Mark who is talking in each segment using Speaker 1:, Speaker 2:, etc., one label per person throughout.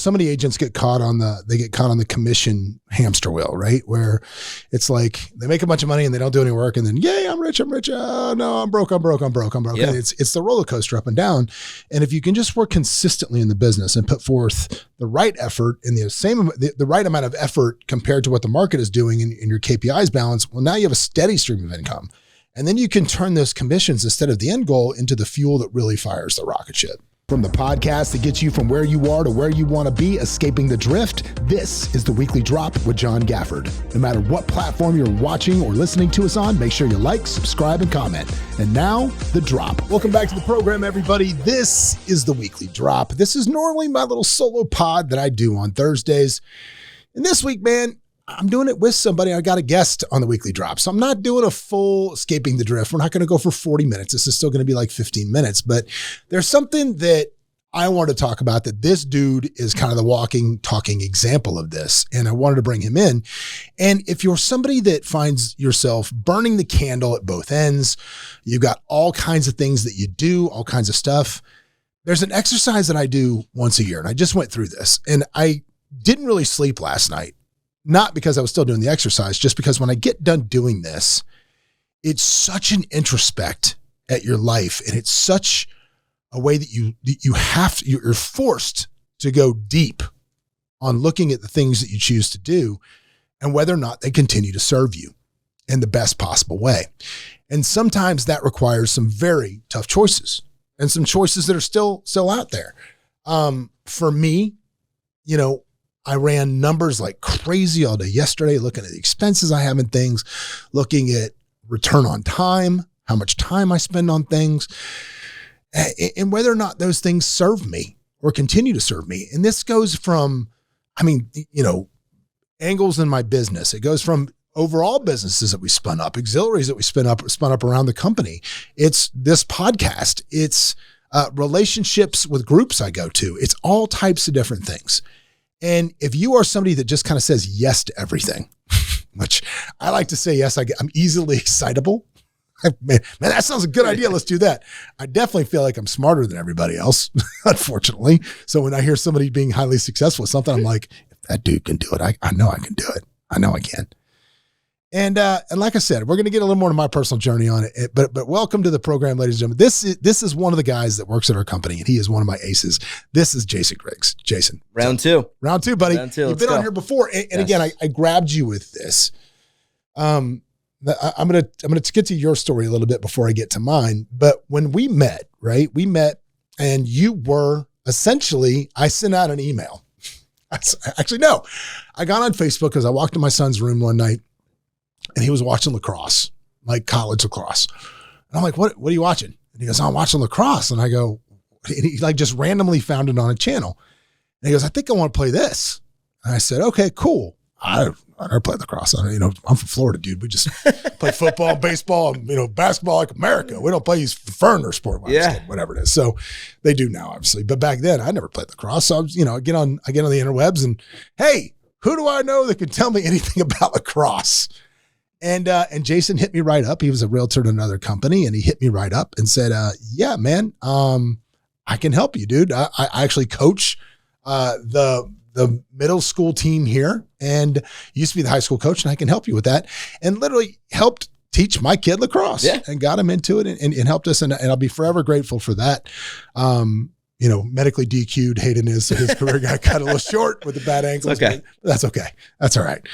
Speaker 1: So many agents get caught on the commission hamster wheel, right? Where it's like they make a bunch of money and they don't do any work, and then, yay, I'm rich. Oh no, I'm broke. Yeah. And it's the roller coaster up and down. And if you can just work consistently in the business and put forth the right effort and the right amount of effort compared to what the market is doing and your KPIs balance, well, now you have a steady stream of income. And then you can turn those commissions, instead of the end goal, into the fuel that really fires the rocket ship. From the podcast that gets you from where you are to where you want to be, escaping the drift, this is the Weekly Drop with John Gafford. No matter what platform you're watching or listening to us on, make sure you like, subscribe, and comment. And now, the drop. Welcome back to the program, everybody. This is the Weekly Drop. This is normally my little solo pod that I do on Thursdays. And this week, man, I'm doing it with somebody. I got a guest on the Weekly Drop. So I'm not doing a full escaping the drift. We're not going to go for 40 minutes. This is still going to be like 15 minutes. But there's something that I want to talk about, that this dude is kind of the walking, talking example of this. And I wanted to bring him in. And if you're somebody that finds yourself burning the candle at both ends, you've got all kinds of things that you do, all kinds of stuff. There's an exercise that I do once a year. And I just went through this. And I didn't really sleep last night. Not because I was still doing the exercise, just because when I get done doing this, it's such an introspect at your life. And it's such a way that you're forced to go deep on looking at the things that you choose to do and whether or not they continue to serve you in the best possible way. And sometimes that requires some very tough choices, and some choices that are still out there. For me, I ran numbers like crazy all day yesterday, looking at the expenses I have in things, looking at return on time, how much time I spend on things, and whether or not those things serve me or continue to serve me. And this goes from, angles in my business. It goes from overall businesses that we spun up, auxiliaries that we spun up around the company. It's this podcast. It's relationships with groups I go to. It's all types of different things. And if you are somebody that just kind of says yes to everything, which I like to say yes, I'm easily excitable. Man, that sounds a good idea. Let's do that. I definitely feel like I'm smarter than everybody else, unfortunately. So when I hear somebody being highly successful with something, I'm like, if that dude can do it, I know I can do it. I know I can. And like I said, we're going to get a little more of my personal journey on it, but welcome to the program, ladies and gentlemen. This is one of the guys that works at our company, and he is one of my aces. This is Jason Griggs. Jason.
Speaker 2: Round two, buddy.
Speaker 1: You've been on here before. And yes. Again, I grabbed you with this. I'm going to get to your story a little bit before I get to mine. But when we met, and you were essentially, I sent out an email. Actually, no, I got on Facebook because I walked in my son's room one night, and he was watching lacrosse, like college lacrosse. And I'm like, what are you watching? And he goes, I'm watching lacrosse. And I go, and he like just randomly found it on a channel. And he goes, I think I want to play this. And I said, okay, cool. I never played lacrosse. I'm from Florida, dude. We just play football, baseball, and, basketball like America. We don't play these foreigner sport, whatever it is. So they do now, obviously. But back then I never played lacrosse. So I get on the interwebs and, hey, who do I know that can tell me anything about lacrosse? And Jason hit me right up. He was a realtor at another company, and he hit me right up and said, yeah, man, I can help you, dude. I actually coach the middle school team here, and used to be the high school coach, and I can help you with that. And literally helped teach my kid lacrosse and got him into it and helped us. And I'll be forever grateful for that. Medically DQ'd Hayden is, so his career got cut a little short with the bad ankles. Okay. But that's okay. That's all right.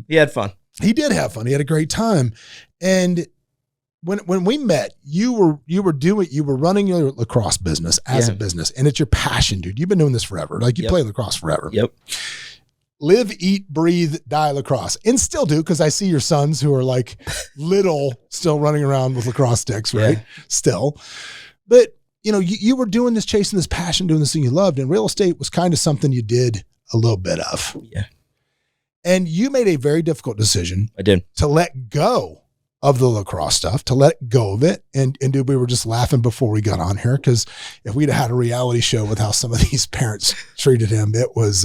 Speaker 2: He had fun.
Speaker 1: He did have fun. He had a great time. And when we met, you were running your lacrosse business as a business, and it's your passion, dude. You've been doing this forever. Like you play lacrosse forever.
Speaker 2: Yep.
Speaker 1: Live, eat, breathe, die lacrosse, and still do, because I see your sons who are like little still running around with lacrosse sticks, right? Yeah. Still. But you were doing this, chasing this passion, doing this thing you loved, and real estate was kind of something you did a little bit of.
Speaker 2: Yeah.
Speaker 1: And you made a very difficult decision.
Speaker 2: I did.
Speaker 1: To let go of the lacrosse stuff, to let go of it. And dude, we were just laughing before we got on here, because if we'd had a reality show with how some of these parents treated him, it was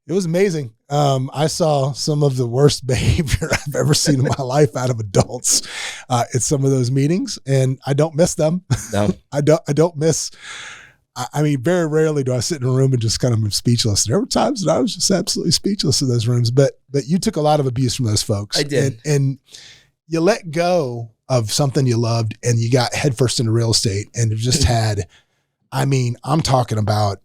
Speaker 1: amazing. I saw some of the worst behavior I've ever seen in my life out of adults at some of those meetings, and I don't miss them.
Speaker 2: No.
Speaker 1: I don't miss I mean, very rarely do I sit in a room and just kind of am speechless. There were times that I was just absolutely speechless in those rooms, but you took a lot of abuse from those folks.
Speaker 2: I did.
Speaker 1: And you let go of something you loved and you got headfirst into real estate and have just had, I mean, I'm talking about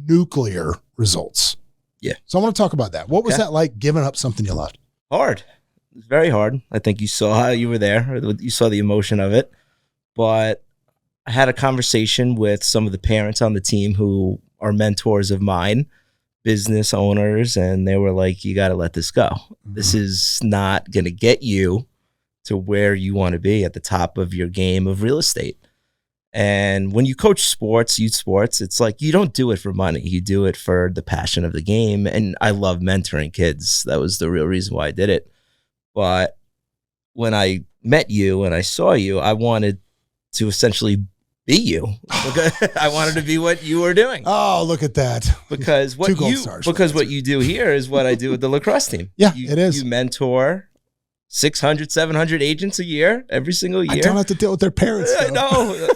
Speaker 1: nuclear results.
Speaker 2: Yeah.
Speaker 1: So I want to talk about that. What was that like, giving up something you loved?
Speaker 2: Hard. It was very hard. I think you saw how you were there. You saw the emotion of it. But I had a conversation with some of the parents on the team who are mentors of mine, business owners, and they were like, you got to let this go. Mm-hmm. This is not going to get you to where you want to be at the top of your game of real estate. And when you coach sports, youth sports, it's like you don't do it for money. You do it for the passion of the game. And I love mentoring kids. That was the real reason why I did it. But when I met you and I saw you, I wanted to essentially be you. I wanted to be what you were doing.
Speaker 1: Oh, look at that.
Speaker 2: Because what you do here is what I do with the lacrosse team.
Speaker 1: Yeah, it is.
Speaker 2: You mentor 600, 700 agents a year, every single year.
Speaker 1: I don't have to deal with their parents.
Speaker 2: No,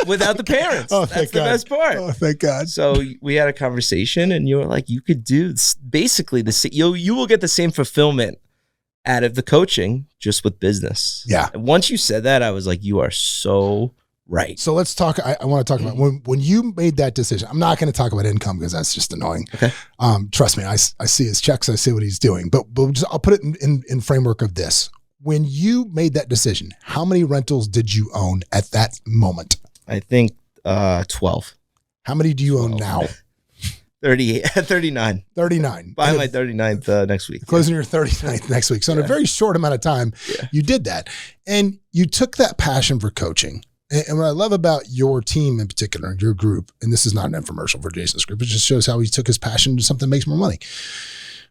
Speaker 2: without the parents.
Speaker 1: Oh,
Speaker 2: that's the best part.
Speaker 1: Oh, thank God.
Speaker 2: So we had a conversation and you were like, you could do basically you will get the same fulfillment out of the coaching just with business.
Speaker 1: Yeah.
Speaker 2: And once you said that, I was like, you are so right.
Speaker 1: So let's talk. I want to talk about when you made that decision. I'm not going to talk about income because that's just annoying.
Speaker 2: Okay.
Speaker 1: Trust me, I see his checks. I see what he's doing, but I'll put it in framework of this. When you made that decision, how many rentals did you own at that moment?
Speaker 2: I think 12.
Speaker 1: How many do you own now?
Speaker 2: 39.
Speaker 1: 39.
Speaker 2: Buy my 39th next week.
Speaker 1: Closing your 39th next week. So in a very short amount of time, you did that. And you took that passion for coaching. And what I love about your team in particular, your group, and this is not an infomercial for Jason's group, it just shows how he took his passion to something that makes more money.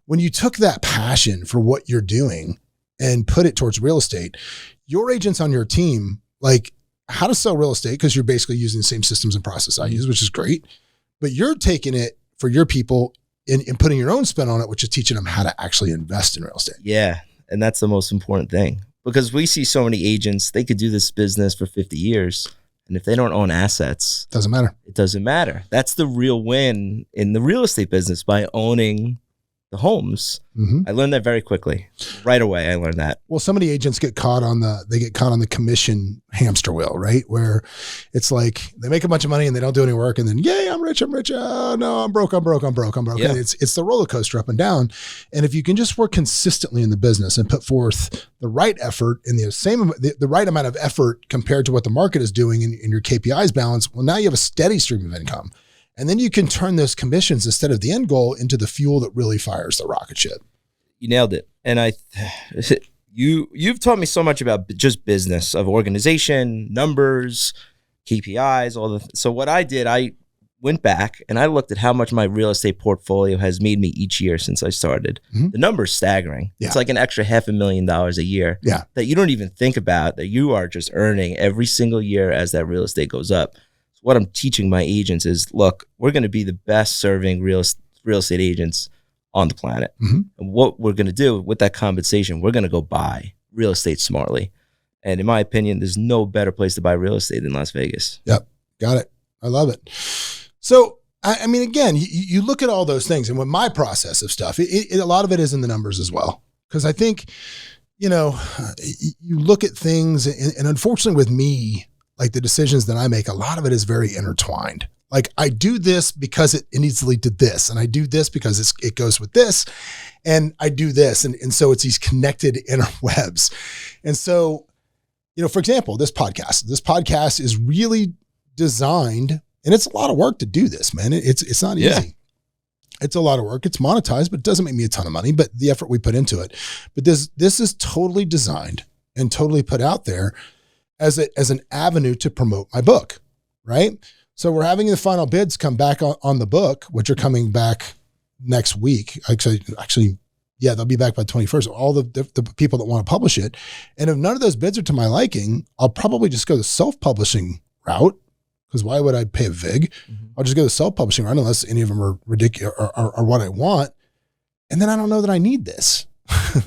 Speaker 1: When you took that passion for what you're doing and put it towards real estate, your agents on your team, like how to sell real estate, because you're basically using the same systems and process I use, which is great, but you're taking it for your people and putting your own spin on it, which is teaching them how to actually invest in real estate.
Speaker 2: Yeah. And that's the most important thing. Because we see so many agents, they could do this business for 50 years. And if they don't own assets,
Speaker 1: doesn't matter.
Speaker 2: It doesn't matter. That's the real win in the real estate business, by owning the homes. Mm-hmm. I learned that very quickly. Right away, I learned that.
Speaker 1: Well, so many agents get caught on the commission hamster wheel, right? Where it's like they make a bunch of money and they don't do any work, and then yay, I'm rich. Oh no, I'm broke. Yeah. And it's the roller coaster up and down. And if you can just work consistently in the business and put forth the right effort in the right amount of effort compared to what the market is doing in your KPIs balance, well, now you have a steady stream of income. And then you can turn those commissions instead of the end goal into the fuel that really fires the rocket ship.
Speaker 2: You nailed it. And you've taught me so much about just business, of organization, numbers, KPIs, so what I did, I went back and I looked at how much my real estate portfolio has made me each year since I started. Mm-hmm. The number's staggering. Yeah. It's like an extra $500,000 a year that you don't even think about, that you are just earning every single year as that real estate goes up. What I'm teaching my agents is, look, we're going to be the best serving real estate agents on the planet. Mm-hmm. And what we're going to do with that compensation, we're going to go buy real estate smartly. And in my opinion, there's no better place to buy real estate than Las Vegas.
Speaker 1: Yep. Got it. I love it. So, I mean, again, you look at all those things, and with my process of stuff, a lot of it is in the numbers as well. Because I think, you look at things, and unfortunately with me, like the decisions that I make, a lot of it is very intertwined. Like I do this because it needs to lead to this. And I do this because it goes with this. And I do this. And so it's these connected interwebs. And so, for example, this podcast is really designed, and it's a lot of work to do this, man. It's not easy. It's a lot of work. It's monetized, but it doesn't make me a ton of money, but the effort we put into it. But this is totally designed and totally put out there as an avenue to promote my book, right? So we're having the final bids come back on the book, which are coming back next week. Actually, they'll be back by 21st. All the people that want to publish it. And if none of those bids are to my liking, I'll probably just go the self-publishing route, because why would I pay a VIG? Mm-hmm. I'll just go the self-publishing route unless any of them are ridiculous or what I want. And then I don't know that I need this.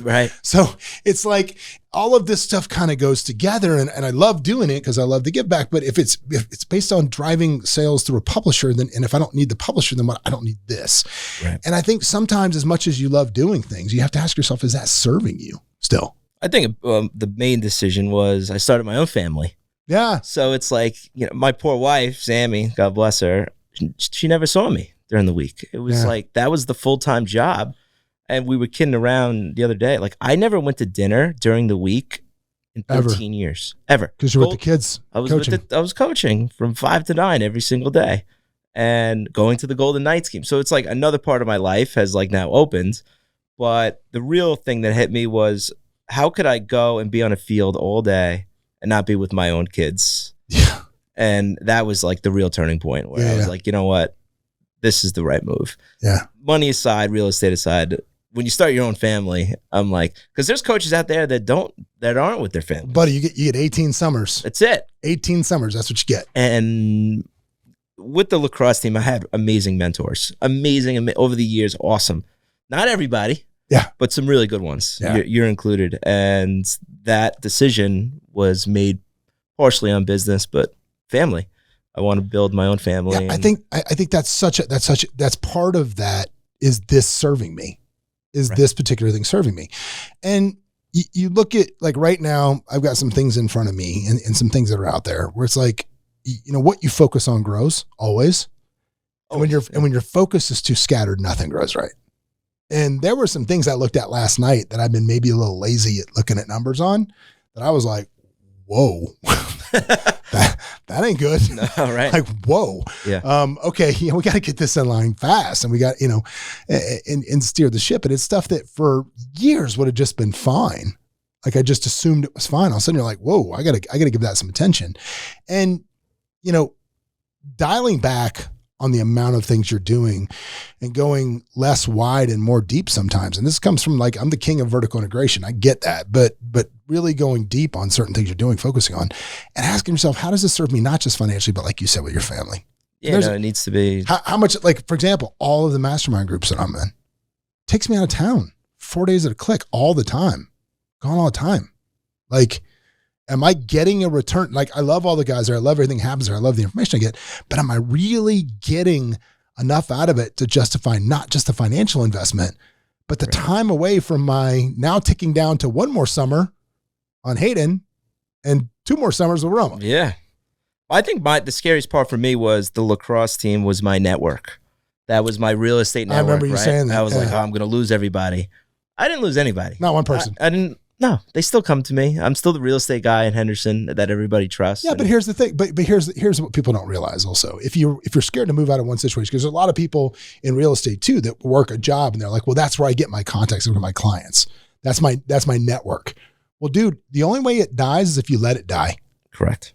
Speaker 2: Right.
Speaker 1: So it's like all of this stuff kind of goes together, and I love doing it because I love to give back. But if it's based on driving sales through a publisher, then, and if I don't need the publisher, then what? I don't need this.
Speaker 2: Right.
Speaker 1: And I think sometimes, as much as you love doing things, you have to ask yourself, is that serving you still?
Speaker 2: I think the main decision was I started my own family.
Speaker 1: Yeah.
Speaker 2: So it's like, my poor wife, Sammy, God bless her, she never saw me during the week. It was like, that was the full-time job. And we were kidding around the other day. Like, I never went to dinner during the week in 13 years. Ever.
Speaker 1: Because you're with the kids.
Speaker 2: I was coaching from 5 to 9 every single day and going to the Golden Knights game. So it's like another part of my life has like now opened. But the real thing that hit me was, how could I go and be on a field all day and not be with my own kids?
Speaker 1: Yeah.
Speaker 2: And that was like the real turning point where I was like, you know what? This is the right move.
Speaker 1: Yeah.
Speaker 2: Money aside, real estate aside, when you start your own family, I'm like, because there's coaches out there that aren't with their family.
Speaker 1: Buddy, you get 18 summers.
Speaker 2: That's it.
Speaker 1: 18 summers. That's what you get.
Speaker 2: And with the lacrosse team, I had amazing mentors. Amazing over the years. Awesome. Not everybody.
Speaker 1: Yeah.
Speaker 2: But some really good ones.
Speaker 1: Yeah.
Speaker 2: You're included. And that decision was made partially on business, but family. I want to build my own family.
Speaker 1: Yeah, I think that's part of that is this serving me. Is this particular thing serving me? And you look at, like, right now, I've got some things in front of me and some things that are out there where it's like, what you focus on grows always. And when your focus is too scattered, nothing grows right. And there were some things I looked at last night that I've been maybe a little lazy at looking at numbers on, that I was like, whoa, that ain't good.
Speaker 2: No, right.
Speaker 1: Like, whoa.
Speaker 2: Yeah.
Speaker 1: Okay. We got to get this in line fast, and we got, and steer the ship. And it's stuff that for years would have just been fine. Like, I just assumed it was fine. All of a sudden you're like, whoa, I gotta give that some attention. And, dialing back on the amount of things you're doing and going less wide and more deep sometimes. And this comes from, like, I'm the king of vertical integration. I get that, but really going deep on certain things you're doing, focusing on, and asking yourself, how does this serve me? Not just financially, but like you said, with your family.
Speaker 2: Yeah, it needs to be.
Speaker 1: How much, like, for example, all of the mastermind groups that I'm in takes me out of town 4 days at a click all the time, gone all the time. Like, am I getting a return? Like, I love all the guys there. I love everything happens there. I love the information I get, but am I really getting enough out of it to justify not just the financial investment, but the time away from my now ticking down to one more summer on Hayden and 2 more summers with Roma?
Speaker 2: Yeah. I think the scariest part for me was the lacrosse team was my network. That was my real estate network.
Speaker 1: I remember you saying that.
Speaker 2: I was like, I'm going to lose everybody. I didn't lose anybody.
Speaker 1: Not one person.
Speaker 2: I didn't. No, they still come to me. I'm still the real estate guy in Henderson that everybody trusts.
Speaker 1: Yeah, but here's the thing. But here's what people don't realize also. If you're scared to move out of one situation, because there's a lot of people in real estate too that work a job and they're like, well, that's where I get my contacts with my clients. That's my network. Well, dude, the only way it dies is if you let it die.
Speaker 2: Correct.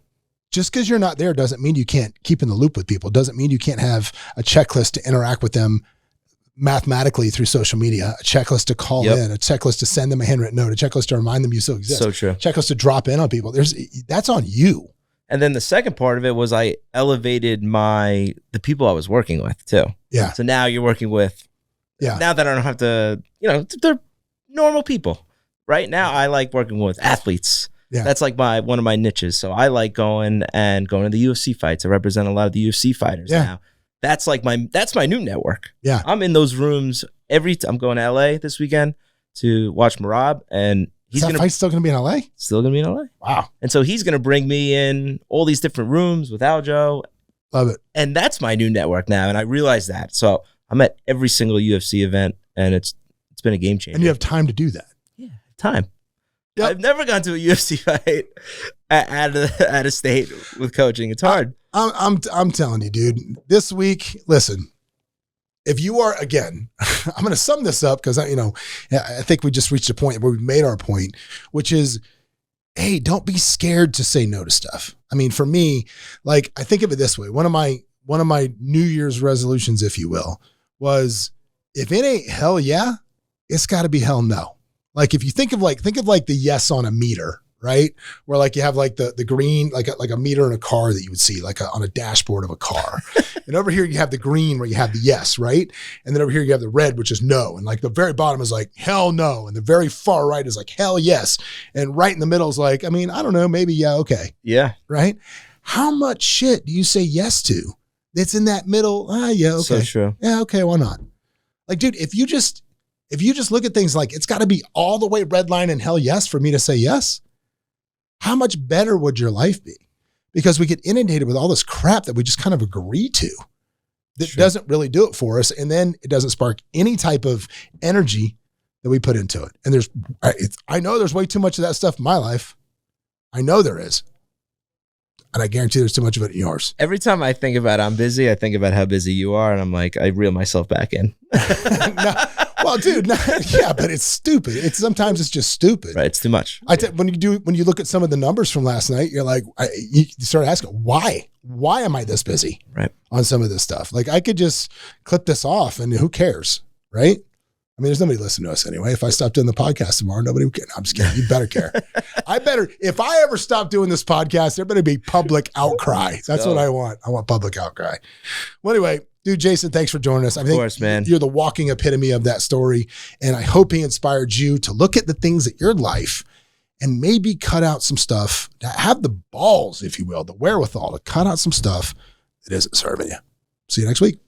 Speaker 1: Just because you're not there doesn't mean you can't keep in the loop with people. Doesn't mean you can't have a checklist to interact with them mathematically through social media, a checklist to call in, a checklist to send them a handwritten note, a checklist to remind them you still exist.
Speaker 2: So true.
Speaker 1: Checklist to drop in on people. That's on you.
Speaker 2: And then the second part of it was I elevated the people I was working with too.
Speaker 1: Yeah.
Speaker 2: So now you're working with, now that I don't have to, they're normal people. Right now I like working with athletes. Yeah. That's like one of my niches. So I like going to the UFC fights. I represent a lot of the UFC fighters now. That's my new network. Yeah. I'm in those rooms I'm going to LA this weekend to watch Marab, and
Speaker 1: fight's still going to be in LA?
Speaker 2: Still going to be in LA.
Speaker 1: Wow.
Speaker 2: And so he's going to bring me in all these different rooms with Aljo.
Speaker 1: Love it.
Speaker 2: And that's my new network now. And I realize that. So I'm at every single UFC event, and it's been a game changer.
Speaker 1: And you have time to do that.
Speaker 2: Yeah. Time. Yep. I've never gone to a UFC fight out of state with coaching. It's hard.
Speaker 1: I'm telling you, dude, this week, listen, if you are, again, I'm going to sum this up because I think we just reached a point where we've made our point, which is, hey, don't be scared to say no to stuff. I mean, for me, like, I think of it this way. One of my New Year's resolutions, if you will, was, if it ain't hell yeah, it's got to be hell no. Like, if you think of the yes on a meter, right? Where like you have like the green, like a meter in a car that you would see like on a dashboard of a car. And over here you have the green where you have the yes, right? And then over here you have the red, which is no. And like the very bottom is like, hell no. And the very far right is like, hell yes. And right in the middle is like, I mean, I don't know, maybe, yeah, okay.
Speaker 2: Yeah.
Speaker 1: Right? How much shit do you say yes to that's in that middle? Yeah, okay.
Speaker 2: So true.
Speaker 1: Yeah, okay, why not? Like, dude, if you just look at things like it's got to be all the way red line and hell yes for me to say yes, how much better would your life be? Because we get inundated with all this crap that we just kind of agree to that doesn't really do it for us. And then it doesn't spark any type of energy that we put into it. And I know there's way too much of that stuff in my life. I know there is. And I guarantee there's too much of it in yours.
Speaker 2: Every time I think about I'm busy, I think about how busy you are. And I'm like, I reel myself back in.
Speaker 1: No, well, dude, yeah, but it's stupid. Sometimes it's just stupid.
Speaker 2: Right, it's too much.
Speaker 1: When you look at some of the numbers from last night, you're like, you start asking, why? Why am I this busy?
Speaker 2: Right.
Speaker 1: On some of this stuff? Like I could just clip this off, and who cares, right? I mean, there's nobody listening to us anyway. If I stop doing the podcast tomorrow, nobody would care. No, I'm just kidding. You better care. If I ever stop doing this podcast, there better be public outcry. That's what I want. I want public outcry. Well, anyway, dude, Jason, thanks for joining us. I think, of course, man. You're the walking epitome of that story. And I hope he inspired you to look at the things at your life and maybe cut out some stuff, to have the balls, if you will, the wherewithal to cut out some stuff that isn't serving you. See you next week.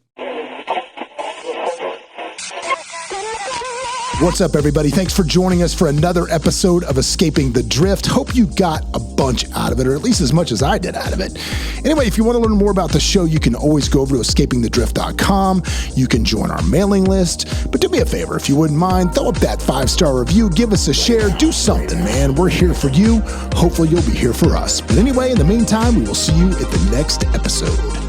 Speaker 1: What's up, everybody? Thanks for joining us for another episode of Escaping the Drift. Hope you got a bunch out of it, or at least as much as I did out of it. Anyway, if you want to learn more about the show, you can always go over to escapingthedrift.com. You can join our mailing list. But do me a favor, if you wouldn't mind, throw up that 5-star review, give us a share, do something, man. We're here for you. Hopefully you'll be here for us. But anyway, in the meantime, we will see you at the next episode.